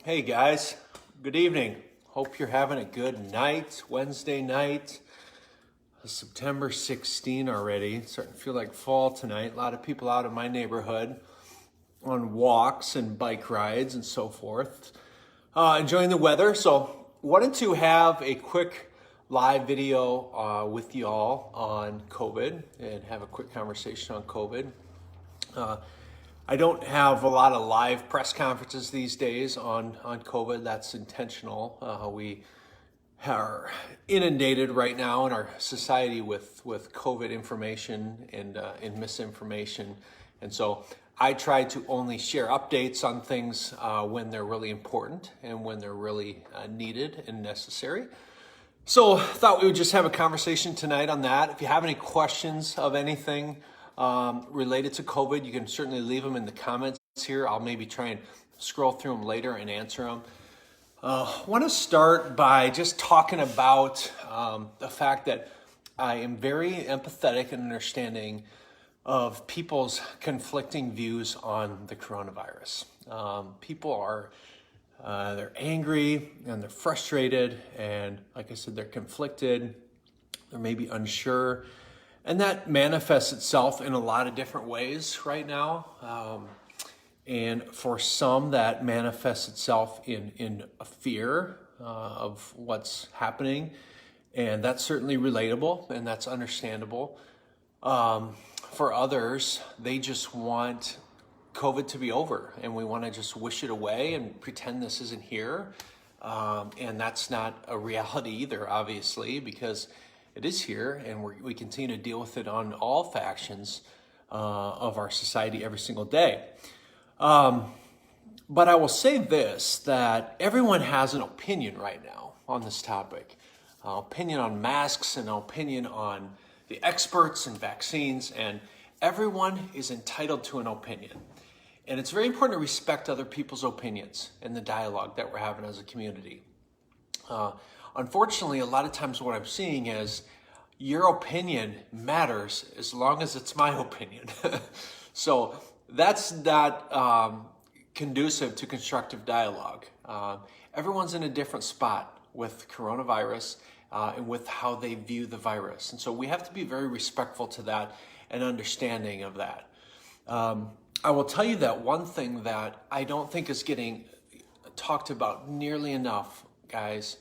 Hey guys, good evening. Hope you're having a good night, Wednesday night. September 16 already. It's starting to feel like fall tonight. A lot of people out in my neighborhood on walks and bike rides and so forth. Enjoying the weather. So wanted to have a quick live video with you all on COVID and have a quick conversation on COVID. I don't have a lot of live press conferences these days on COVID. That's intentional. We are inundated right now in our society with COVID information and misinformation. And so I try to only share updates on things when they're really important and when they're really needed and necessary. So thought we would just have a conversation tonight on that. If you have any questions of anything related to COVID, you can certainly leave them in the comments here. I'll maybe try and scroll through them later and answer them. I want to start by just talking about the fact that I am very empathetic and understanding of people's conflicting views on the coronavirus. People are they're angry and they're frustrated, and like I said, they're conflicted. They're maybe unsure. And that manifests itself in a lot of different ways right now. And for some, that manifests itself in a fear of what's happening. And that's certainly relatable and that's understandable. For others, they just want COVID to be over and we want to just wish it away and pretend this isn't here. And that's not a reality either, obviously, because it is here, and we continue to deal with it on all factions of our society every single day. But I will say this, that everyone has an opinion right now on this topic. Opinion on masks and an opinion on the experts and vaccines, and everyone is entitled to an opinion. And it's very important to respect other people's opinions and the dialogue that we're having as a community. Unfortunately, a lot of times what I'm seeing is your opinion matters as long as it's my opinion. So that's not conducive to constructive dialogue. Everyone's in a different spot with coronavirus and with how they view the virus. And so we have to be very respectful to that and understanding of that. I will tell you that one thing that I don't think is getting talked about nearly enough, guys,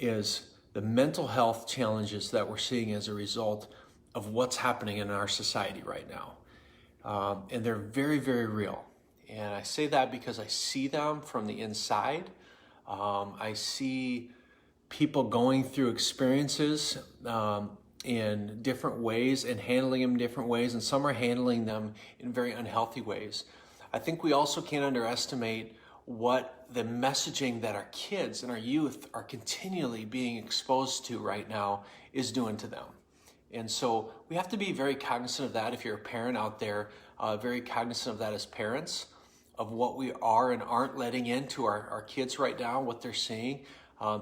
is the mental health challenges that we're seeing as a result of what's happening in our society right now. And they're very, very real. And I say that because I see them from the inside. I see people going through experiences in different ways and handling them different ways, and some are handling them in very unhealthy ways. I think we also can't underestimate what the messaging that our kids and our youth are continually being exposed to right now is doing to them. And so we have to be very cognizant of that. If you're a parent out there, very cognizant of that as parents, of what we are and aren't letting into our kids right now, what they're seeing.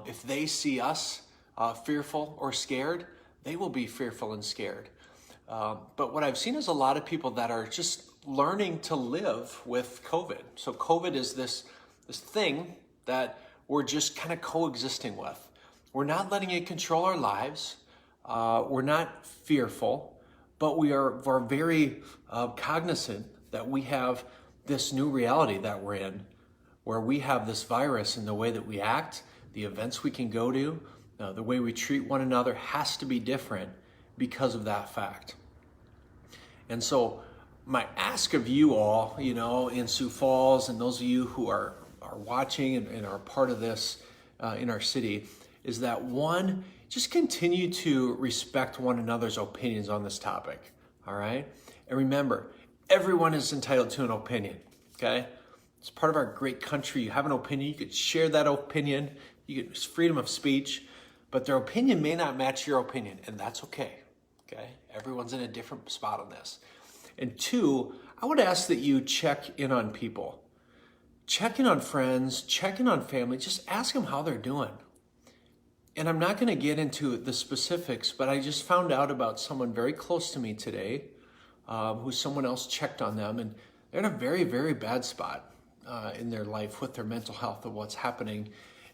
If they see us fearful or scared, they will be fearful and scared. But what I've seen is a lot of people that are just learning to live with COVID. So COVID is this thing that we're just kind of coexisting with. We're not letting it control our lives. We're not fearful, but we're very cognizant that we have this new reality that we're in, where we have this virus, and the way that we act, the events we can go to, the way we treat one another has to be different because of that fact. And so my ask of you all, in Sioux Falls, and those of you who are watching and are part of this in our city, is that one, just continue to respect one another's opinions on this topic, all right? And remember, everyone is entitled to an opinion, okay? It's part of our great country. You have an opinion, you could share that opinion, it's freedom of speech, but their opinion may not match your opinion, and that's okay, okay? Everyone's in a different spot on this. And two, I would ask that you check in on people. Check in on friends, check in on family, just ask them how they're doing. And I'm not gonna get into the specifics, but I just found out about someone very close to me today who someone else checked on them, and they're in a very, very bad spot. in their life with their mental health of what's happening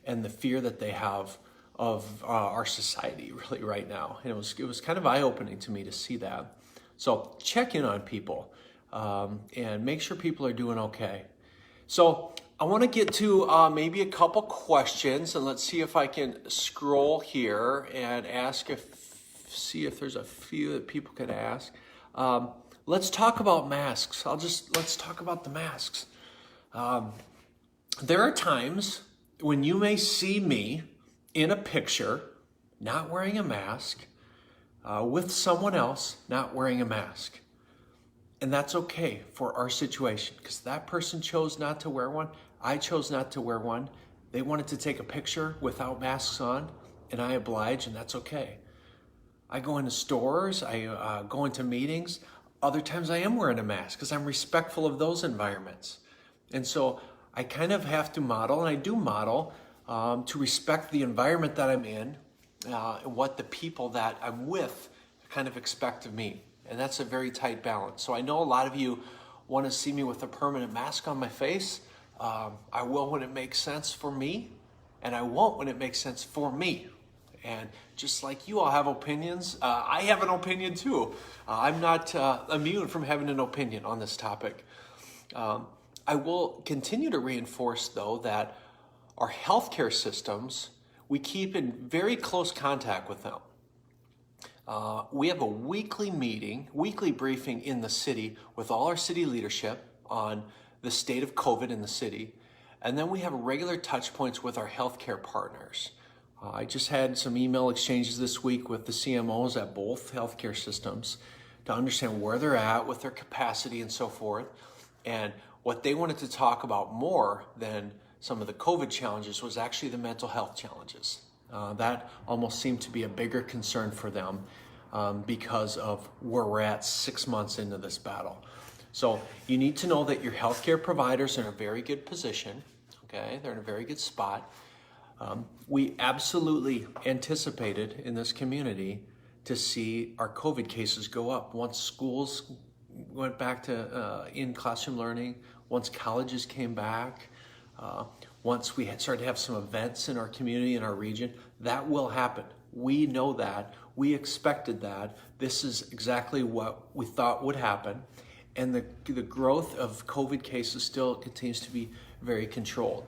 and the fear that they have of our society really right now. And it was kind of eye-opening to me to see that. So check in on people and make sure people are doing okay. So I want to get to maybe a couple questions, and let's see if I can scroll here and see if there's a few that people could ask. Let's talk about masks. Let's talk about the masks. There are times when you may see me in a picture not wearing a mask with someone else not wearing a mask. And that's okay for our situation because that person chose not to wear one. I chose not to wear one. They wanted to take a picture without masks on, and I oblige, and that's okay. I go into stores, I go into meetings. Other times I am wearing a mask because I'm respectful of those environments. And so I kind of have to model, and I do model, to respect the environment that I'm in, and what the people that I'm with kind of expect of me. And that's a very tight balance. So I know a lot of you want to see me with a permanent mask on my face. I will when it makes sense for me, and I won't when it makes sense for me. And just like you all have opinions, I have an opinion too. I'm not immune from having an opinion on this topic. I will continue to reinforce, though, that our healthcare systems, we keep in very close contact with them. We have a weekly briefing in the city with all our city leadership on the state of COVID in the city. And then we have regular touch points with our healthcare partners. I just had some email exchanges this week with the CMOs at both healthcare systems to understand where they're at with their capacity and so forth. And what they wanted to talk about more than some of the COVID challenges was actually the mental health challenges. That almost seemed to be a bigger concern for them because of where we're at 6 months into this battle. So you need to know that your healthcare providers are in a very good position. Okay, they're in a very good spot. We absolutely anticipated in this community to see our COVID cases go up once schools went back to in-classroom learning, once colleges came back, once we had started to have some events in our community, in our region. That will happen. We know that. We expected that. This is exactly what we thought would happen. And the growth of COVID cases still continues to be very controlled.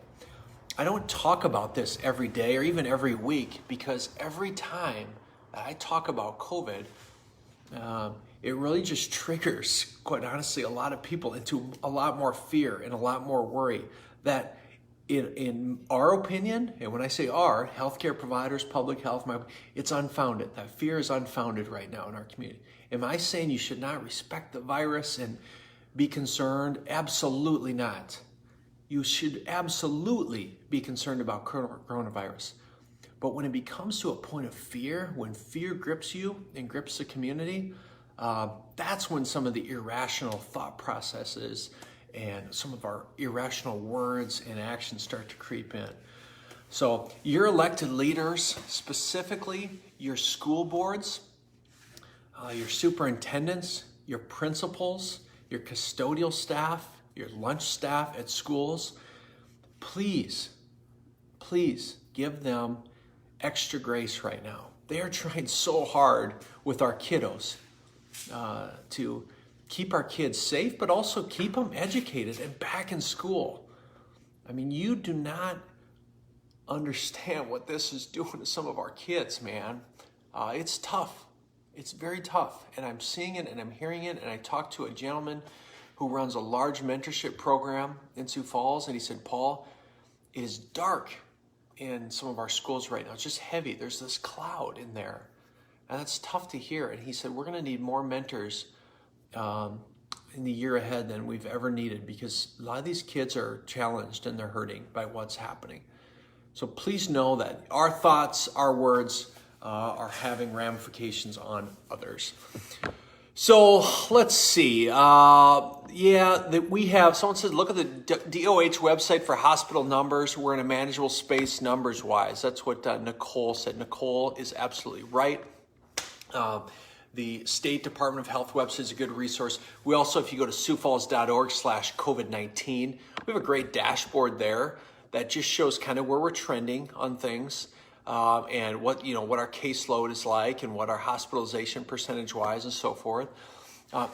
I don't talk about this every day or even every week because every time that I talk about COVID, it really just triggers, quite honestly, a lot of people into a lot more fear and a lot more worry that in our opinion, and when I say our, healthcare providers, public health, it's unfounded. That fear is unfounded right now in our community. Am I saying you should not respect the virus and be concerned? Absolutely not. You should absolutely be concerned about coronavirus. But when it becomes to a point of fear, when fear grips you and grips the community, that's when some of the irrational thought processes and some of our irrational words and actions start to creep in. So your elected leaders, specifically your school boards, your superintendents, your principals, your custodial staff, your lunch staff at schools, please give them extra grace right now. They are trying so hard with our kiddos to keep our kids safe, but also keep them educated and back in school. I mean, you do not understand what this is doing to some of our kids, man. It's tough. It's very tough. And I'm seeing it and I'm hearing it. And I talked to a gentleman who runs a large mentorship program in Sioux Falls. And he said, Paul, it is dark in some of our schools right now. It's just heavy. There's this cloud in there. And that's tough to hear. And he said, we're going to need more mentors in the year ahead than we've ever needed because a lot of these kids are challenged and they're hurting by what's happening. So please know that our thoughts, our words are having ramifications on others. So let's see. We have, someone said, look at the DOH website for hospital numbers. We're in a manageable space numbers wise. That's what Nicole said. Nicole is absolutely right. The State Department of Health website is a good resource. We also, if you go to siouxfalls.org/COVID-19, we have a great dashboard there that just shows kind of where we're trending on things, and what our caseload is like and what our hospitalization percentage-wise and so forth.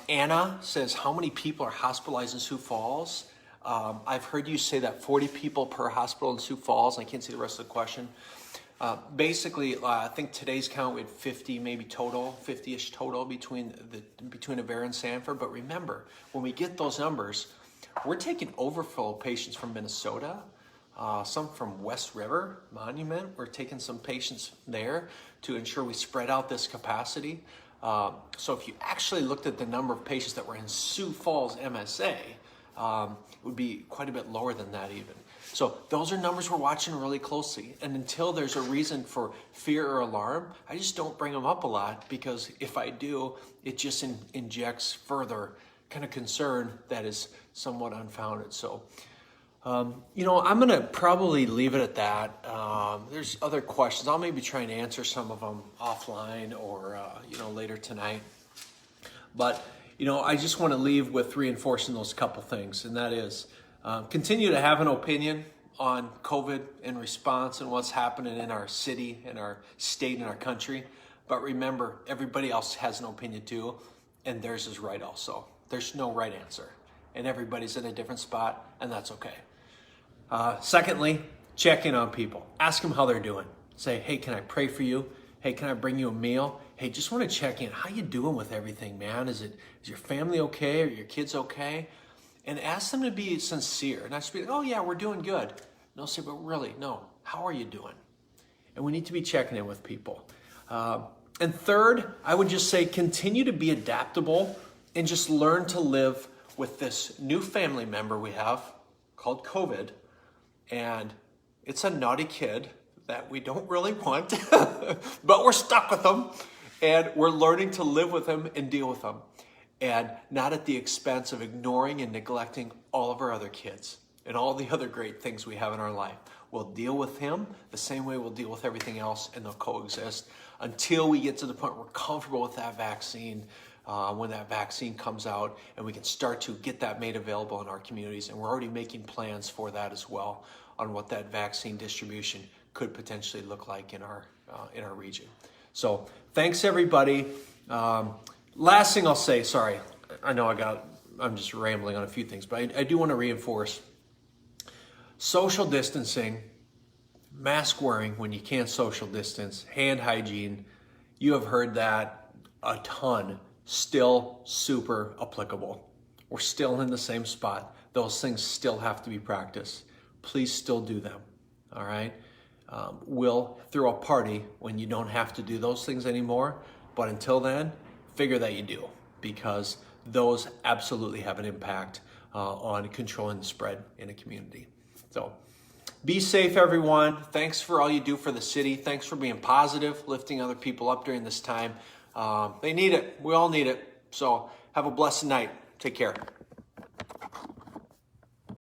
Anna says, how many people are hospitalized in Sioux Falls? I've heard you say that 40 people per hospital in Sioux Falls. I can't see the rest of the question. Basically, I think today's count, we had 50 maybe total, 50-ish total between Avera and Sanford. But remember, when we get those numbers, we're taking overflow patients from Minnesota, some from West River Monument. We're taking some patients there to ensure we spread out this capacity. So if you actually looked at the number of patients that were in Sioux Falls MSA, it would be quite a bit lower than that even. So those are numbers we're watching really closely. And until there's a reason for fear or alarm, I just don't bring them up a lot, because if I do, it just injects further kind of concern that is somewhat unfounded. So, I'm going to probably leave it at that. There's other questions. I'll maybe try and answer some of them offline or, later tonight. But, I just want to leave with reinforcing those couple things, and that is, continue to have an opinion on COVID and response and what's happening in our city, in our state, in our country. But remember, everybody else has an opinion too, and theirs is right also. There's no right answer, and everybody's in a different spot, and that's okay. Secondly, check in on people. Ask them how they're doing. Say, hey, can I pray for you? Hey, can I bring you a meal? Hey, just want to check in. How you doing with everything, man? Is your family okay? Are your kids okay? And ask them to be sincere, not just be like, oh yeah, we're doing good. No, say, but really, no, how are you doing? And we need to be checking in with people. And third, I would just say continue to be adaptable and just learn to live with this new family member we have called COVID. And it's a naughty kid that we don't really want, but we're stuck with them. And we're learning to live with them and deal with them. And not at the expense of ignoring and neglecting all of our other kids and all the other great things we have in our life. We'll deal with him the same way we'll deal with everything else, and they'll coexist until we get to the point we're comfortable with that vaccine, when that vaccine comes out, and we can start to get that made available in our communities. And we're already making plans for that as well, on what that vaccine distribution could potentially look like in our region. So thanks, everybody. Last thing I'll say, sorry, I know I'm just rambling on a few things, but I do want to reinforce social distancing, mask wearing when you can't social distance, hand hygiene. You have heard that a ton, still super applicable. We're still in the same spot. Those things still have to be practiced. Please still do them, all right? We'll throw a party when you don't have to do those things anymore, but until then, figure that you do, because those absolutely have an impact on controlling the spread in a community. So be safe, everyone. Thanks for all you do for the city. Thanks for being positive, lifting other people up during this time. They need it. We all need it. So have a blessed night. Take care.